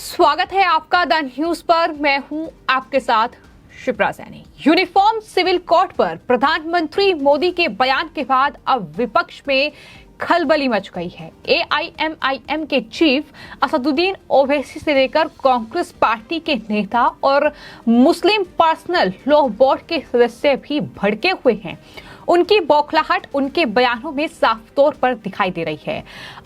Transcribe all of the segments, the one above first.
स्वागत है आपका द न्यूज पर। मैं हूं आपके साथ Shipra Saini. Uniform civil code पर प्रधानमंत्री मोदी के बयान के बाद अब विपक्ष में खलबली मच गई है। एआईएमआईएम के चीफ असदुद्दीन ओवैसी से लेकर कांग्रेस पार्टी के नेता और मुस्लिम पर्सनल लॉ बोर्ड के सदस्य भी भड़के हुए हैं। उनकी बौखलाहट उनके बयानों में साफ तौर पर दिखाई दे रही है।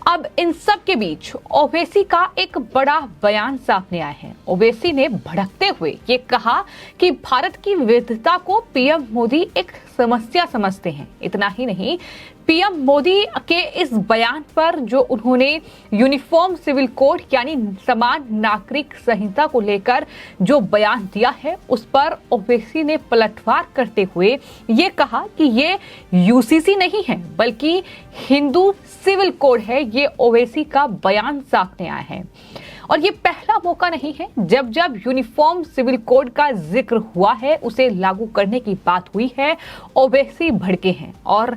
अब इन सब के बीच ओवैसी का एक बड़ा बयान सामने आया है। ओवैसी ने भड़कते हुए ये कहा कि भारत की विविधता को पीएम मोदी एक समस्या समझते हैं। इतना ही नहीं, पीएम मोदी के इस बयान पर जो उन्होंने यूनिफॉर्म सिविल कोड यानी समान नागरिक संहिता को लेकर जो बयान दिया है, उस पर ओवैसी ने पलटवार करते हुए ये कहा कि ये यूसीसी नहीं है बल्कि हिंदू सिविल कोड है। ये ओवैसी का बयान सामने आया है और ये पहला मौका नहीं है जब जब यूनिफॉर्म सिविल कोड का जिक्र हुआ है, उसे लागू करने की बात हुई है, ओवैसी भड़के हैं। और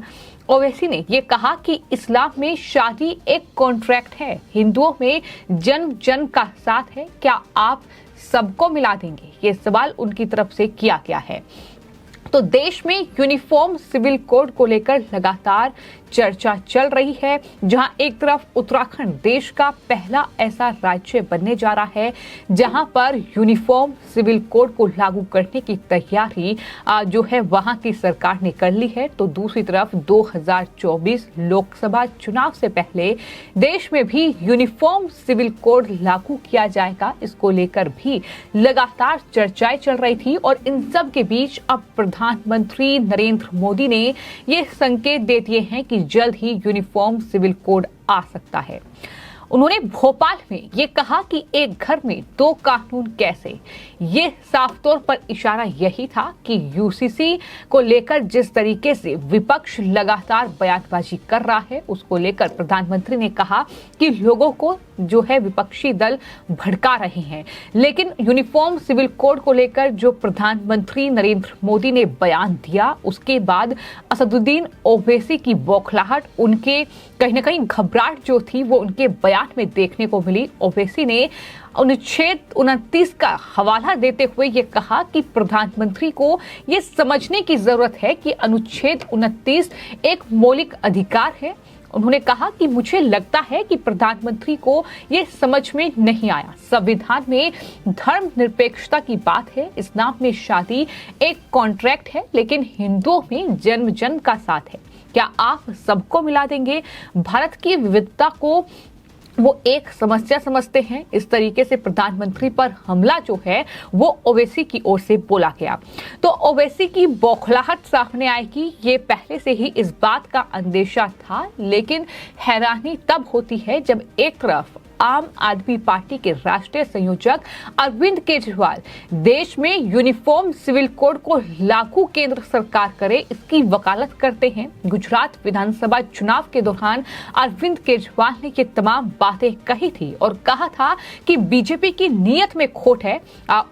ओवैसी ने यह कहा कि इस्लाम में शादी एक कॉन्ट्रैक्ट है, हिंदुओं में जन्म जन्म का साथ है, क्या आप सबको मिला देंगे? ये सवाल उनकी तरफ से किया गया है। तो देश में यूनिफॉर्म सिविल कोड को लेकर लगातार चर्चा चल रही है, जहां एक तरफ उत्तराखंड देश का पहला ऐसा राज्य बनने जा रहा है जहां पर यूनिफॉर्म सिविल कोड को लागू करने की तैयारी जो है वहां की सरकार ने कर ली है। तो दूसरी तरफ 2024 लोकसभा चुनाव से पहले देश में भी यूनिफॉर्म सिविल कोड लागू किया जाएगा, इसको लेकर भी लगातार चर्चाएं चल रही थी। और इन सब के बीच अब प्रधानमंत्री नरेंद्र मोदी ने ये संकेत दे दिए हैं कि जल्द ही यूनिफॉर्म सिविल कोड आ सकता है। उन्होंने भोपाल में ये कहा कि एक घर में दो कानून कैसे, ये साफ तौर पर इशारा यही था कि यूसीसी को लेकर जिस तरीके से विपक्ष लगातार बयानबाजी कर रहा है, उसको लेकर प्रधानमंत्री ने कहा कि लोगों को जो है विपक्षी दल भड़का रहे हैं। लेकिन यूनिफॉर्म सिविल कोड को लेकर जो प्रधानमंत्री नरेंद्र मोदी ने बयान दिया, उसके बाद असदुद्दीन ओवैसी की बौखलाहट, उनके कहीं ना कहीं घबराहट जो थी वो उनके बयान में देखने को मिली। ओवैसी ने अनुच्छेद 29 का हवाला देते हुए ये कहा कि प्रधानमंत्री को ये समझने की जरूरत है कि अनुच्छेद 29 एक मौलिक अधिकार है। उन्होंने कहा कि मुझे लगता है कि प्रधानमंत्री को ये समझ में नहीं आया। संविधान में धर्मनिरपेक्षता की बात है, इस्लाम में शादी एक कॉन्ट्रैक्ट है, लेकिन हिंदुओं में जन्म जन्म का साथ है, क्या आप सबको मिला देंगे? भारत की विविधता को वो एक समस्या समझते हैं। इस तरीके से प्रधानमंत्री पर हमला जो है वो ओवैसी की ओर से बोला गया। तो ओवैसी की बौखलाहट सामने आएगी, ये पहले से ही इस बात का अंदेशा था। लेकिन हैरानी तब होती है जब एक तरफ आम आदमी पार्टी के राष्ट्रीय संयोजक अरविंद केजरीवाल देश में यूनिफॉर्म सिविल कोड को लागू केंद्र सरकार करे, इसकी वकालत करते हैं। गुजरात विधानसभा चुनाव के दौरान अरविंद केजरीवाल ने ये तमाम बातें कही थी और कहा था कि बीजेपी की नीयत में खोट है,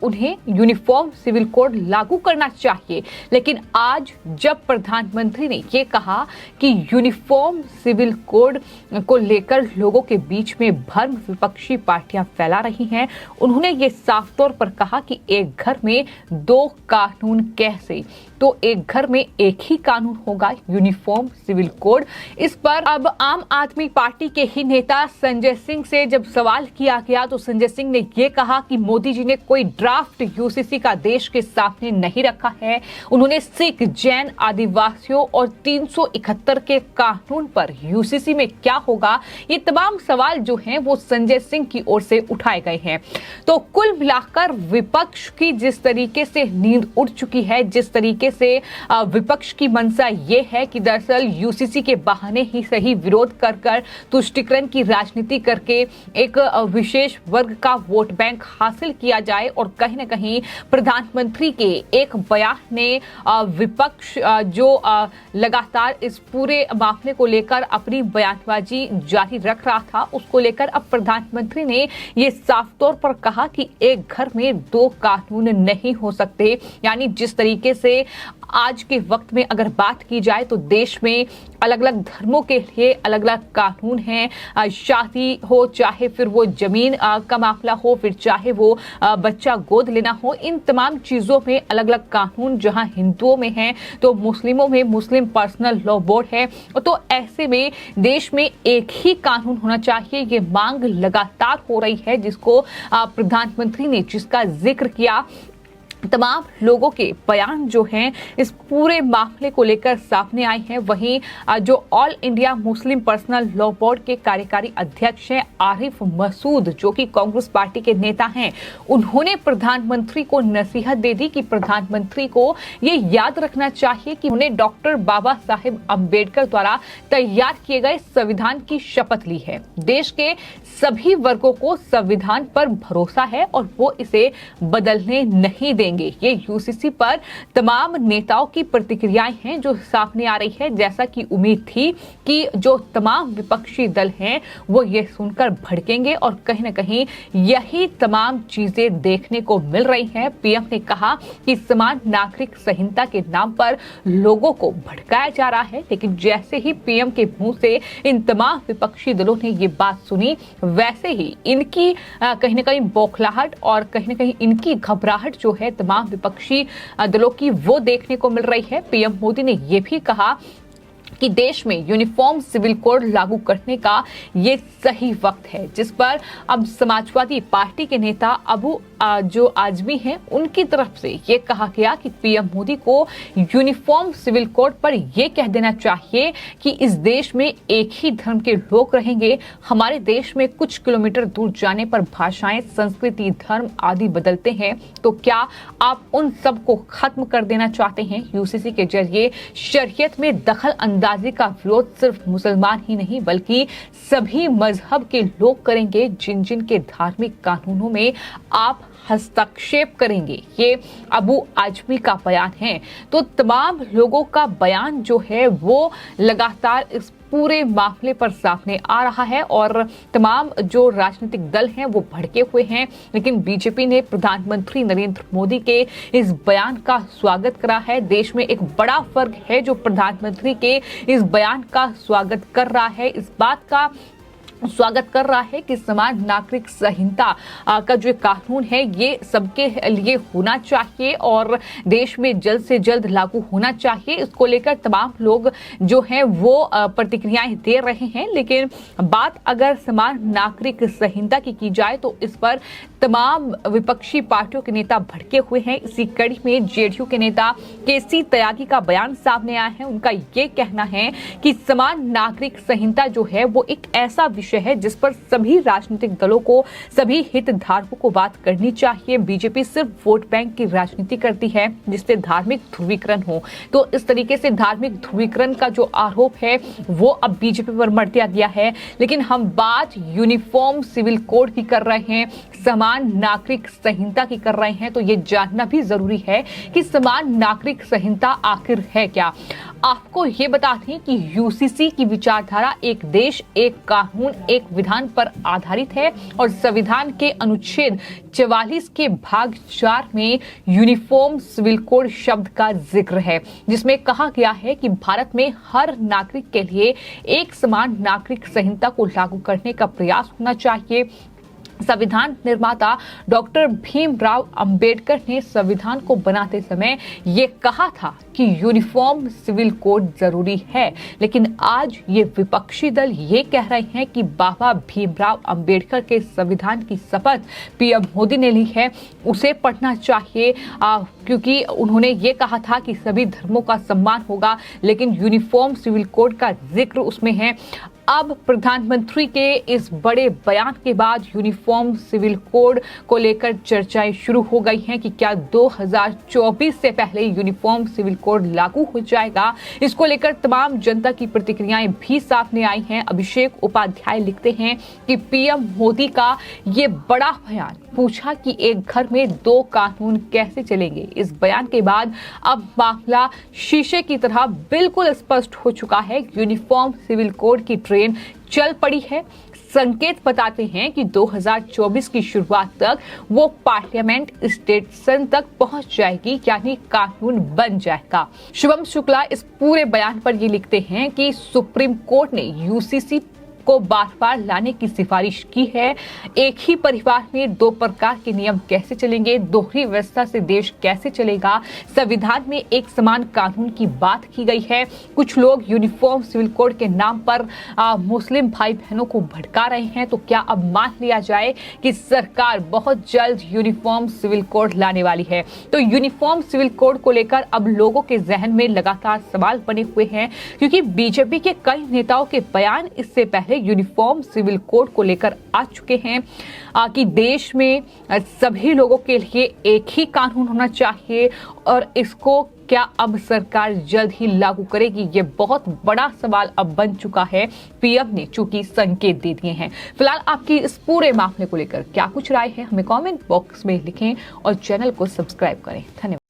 उन्हें यूनिफॉर्म सिविल कोड लागू करना चाहिए। लेकिन आज जब प्रधानमंत्री ने ये कहा कि यूनिफॉर्म सिविल कोड को लेकर लोगों के बीच में भ्रम विपक्षी पार्टियां फैला रही हैं, उन्होंने ये साफ तौर पर कहा कि एक घर में दो कानून कैसे, तो एक घर में एक ही कानून होगा, यूनिफॉर्म सिविल कोड। इस पर अब आम आदमी पार्टी के ही नेता संजय सिंह से जब सवाल किया गया तो संजय सिंह ने यह कहा कि मोदी जी ने कोई ड्राफ्ट यूसीसी का देश के सामने नहीं रखा है। उन्होंने सिख, जैन, आदिवासियों और 371 के कानून पर यूसीसी में क्या होगा, ये तमाम सवाल जो हैं वो संजय सिंह की ओर से उठाए गए हैं। तो कुल मिलाकर विपक्ष की जिस तरीके से नींद उड़ चुकी है, जिस तरीके से विपक्ष की मंशा ये है कि दरअसल यूसीसी के बहाने ही सही विरोध कर कर तुष्टीकरण की राजनीति करके एक विशेष वर्ग का वोट बैंक हासिल किया जाए। और कहीं ना कहीं प्रधानमंत्री के एक बयान ने विपक्ष जो लगातार इस पूरे मामले को लेकर अपनी बयानबाजी जारी रख रहा था, उसको लेकर अब प्रधानमंत्री ने ये साफ तौर पर कहा कि एक घर में दो कानून नहीं हो सकते। यानी जिस तरीके से आज के वक्त में अगर बात की जाए तो देश में अलग अलग धर्मों के लिए अलग अलग कानून हैं। शादी हो, चाहे फिर वो जमीन का मामला हो, फिर चाहे वो बच्चा गोद लेना हो, इन तमाम चीजों में अलग अलग कानून जहां हिंदुओं में है तो मुस्लिमों में मुस्लिम पर्सनल लॉ बोर्ड है। तो ऐसे में देश में एक ही कानून होना चाहिए, ये मांग लगातार हो रही है, जिसको प्रधानमंत्री ने जिसका जिक्र किया। तमाम लोगों के बयान जो हैं इस पूरे मामले को लेकर सामने आए हैं। वहीं जो all India Muslim personal law board के कार्यकारी अध्यक्ष हैं आरिफ मसूद, जो कि कांग्रेस पार्टी के नेता हैं, उन्होंने प्रधानमंत्री को नसीहत दे दी कि प्रधानमंत्री को ये याद रखना चाहिए कि उन्हें डॉक्टर बाबा साहेब अम्बेडकर द्वारा तैयार किए गए संविधान की शपथ ली है। देश के सभी वर्गों को संविधान पर भरोसा है और वो इसे बदलने नहीं देंगे। ये यूसीसी पर तमाम नेताओं की प्रतिक्रियाएं हैं जो सामने आ रही है। जैसा कि उम्मीद थी कि जो तमाम विपक्षी दल हैं वो ये सुनकर भड़केंगे और कहीं ना कहीं यही तमाम चीजें देखने को मिल रही हैं। पीएम ने कहा कि समान नागरिक संहिता के नाम पर लोगों को भड़काया जा रहा है, लेकिन जैसे ही पीएम के मुंह से इन तमाम विपक्षी दलों ने ये बात सुनी, वैसे ही इनकी कहीं ना कहीं बौखलाहट और कहीं ना कहीं इनकी घबराहट जो है तमाम विपक्षी दलों की वो देखने को मिल रही है। पीएम मोदी ने यह भी कहा कि देश में यूनिफॉर्म सिविल कोड लागू करने का ये सही वक्त है, जिस पर अब समाजवादी पार्टी के नेता अबू जो आजमी हैं उनकी तरफ से ये कहा गया कि पीएम मोदी को यूनिफॉर्म सिविल कोड पर यह कह देना चाहिए कि इस देश में एक ही धर्म के लोग रहेंगे। हमारे देश में कुछ किलोमीटर दूर जाने पर भाषाएं, संस्कृति, धर्म आदि बदलते हैं, तो क्या आप उन सब को खत्म कर देना चाहते हैं? यूसीसी के जरिए शरीयत में दखल अंदाजी का विरोध सिर्फ मुसलमान ही नहीं बल्कि सभी मजहब के लोग करेंगे, जिन जिन के धार्मिक कानूनों में आप हस्तक्षेप करेंगे। ये अबू आजमी का बयान है। तो तमाम लोगों का बयान जो है वो लगातार इस पूरे मामले पर सामने आ रहा है और तमाम जो राजनीतिक दल हैं वो भड़के हुए हैं, लेकिन बीजेपी ने प्रधानमंत्री नरेंद्र मोदी के इस बयान का स्वागत करा है। देश में एक बड़ा वर्ग है जो प्रधानमंत्री के इस बयान का स्वागत कर रहा है, इस बात का स्वागत कर रहा है कि समान नागरिक संहिता का जो कानून है ये सबके लिए होना चाहिए और देश में जल्द से जल्द लागू होना चाहिए। इसको लेकर तमाम लोग जो हैं वो प्रतिक्रियाएं दे रहे हैं, लेकिन बात अगर समान नागरिक संहिता की जाए तो इस पर तमाम विपक्षी पार्टियों के नेता भड़के हुए हैं। इसी कड़ी में जेडीयू के नेता केसी त्यागी का बयान सामने आया है। उनका ये कहना है कि समान नागरिक संहिता जो है वो एक ऐसा विषय है जिस पर सभी राजनीतिक दलों को, सभी हितधारकों को बात करनी चाहिए। बीजेपी सिर्फ वोट बैंक की राजनीति करती है जिससे धार्मिक ध्रुवीकरण हो। तो इस तरीके से धार्मिक ध्रुवीकरण का जो आरोप है वो अब बीजेपी पर मर दिया गया है, लेकिन हम बात यूनिफॉर्म सिविल कोड की कर रहे हैं, समान नागरिक संहिता की कर रहे हैं। तो ये जानना भी जरूरी है कि समान नागरिक संहिता आखिर है क्या। आपको ये बता दें कि यूसीसी की विचारधारा एक देश एक कानून एक विधान पर आधारित है और संविधान के अनुच्छेद 44 के भाग 4 में यूनिफॉर्म सिविल कोड शब्द का जिक्र है, जिसमें कहा गया है कि भारत में हर नागरिक के लिए एक समान नागरिक संहिता को लागू करने का प्रयास होना चाहिए। संविधान निर्माता डॉक्टर भीमराव अंबेडकर ने संविधान को बनाते समय ये कहा था कि यूनिफॉर्म सिविल कोड जरूरी है, लेकिन आज ये विपक्षी दल ये कह रहे हैं कि बाबा भीमराव अंबेडकर के संविधान की शपथ पीएम मोदी ने ली है, उसे पढ़ना चाहिए क्योंकि उन्होंने ये कहा था कि सभी धर्मों का सम्मान होगा, लेकिन यूनिफॉर्म सिविल कोड का जिक्र उसमें है। अब प्रधानमंत्री के इस बड़े बयान के बाद यूनिफॉर्म सिविल कोड को लेकर चर्चाएं शुरू हो गई हैं कि क्या 2024 से पहले यूनिफॉर्म सिविल कोड लागू हो जाएगा। इसको लेकर तमाम जनता की प्रतिक्रियाएं भी सामने आई हैं। अभिषेक उपाध्याय लिखते हैं कि पीएम मोदी का ये बड़ा बयान, पूछा कि एक घर में 2 कानून कैसे चलेंगे। इस बयान के बाद अब मामला शीशे की तरह बिल्कुल स्पष्ट हो चुका है। यूनिफॉर्म सिविल कोड की ट्रेन चल पड़ी है। संकेत बताते हैं कि 2024 की शुरुआत तक वो पार्लियामेंट स्टेशन तक पहुंच जाएगी, यानी कानून बन जाएगा। शुभम शुक्ला इस पूरे बयान पर ये लिखते हैं कि सुप्रीम कोर्ट ने यूसीसी को बार बार लाने की सिफारिश की है। एक ही परिवार में दो प्रकार के नियम कैसे चलेंगे, दोहरी व्यवस्था से देश कैसे चलेगा, संविधान में एक समान कानून की बात की गई है। कुछ लोग यूनिफॉर्म सिविल कोड के नाम पर मुस्लिम भाई बहनों को भड़का रहे हैं। तो क्या अब मान लिया जाए कि सरकार बहुत जल्द यूनिफॉर्म सिविल कोड लाने वाली है? तो यूनिफॉर्म सिविल कोड को लेकर अब लोगों के जहन में लगातार सवाल बने हुए हैं, क्योंकि बीजेपी के कई नेताओं के बयान इससे पहले यूनिफॉर्म सिविल कोड को लेकर आ चुके हैं कि देश में सभी लोगों के लिए एक ही कानून होना चाहिए, और इसको क्या अब सरकार जल्द ही लागू करेगी? ये बहुत बड़ा सवाल अब बन चुका है। पीएम ने चूंकि संकेत दे दिए हैं। फिलहाल आपकी इस पूरे मामले को लेकर क्या कुछ राय है, हमें कमेंट बॉक्स में लिखें और चैनल को सब्सक्राइब करें। धन्यवाद।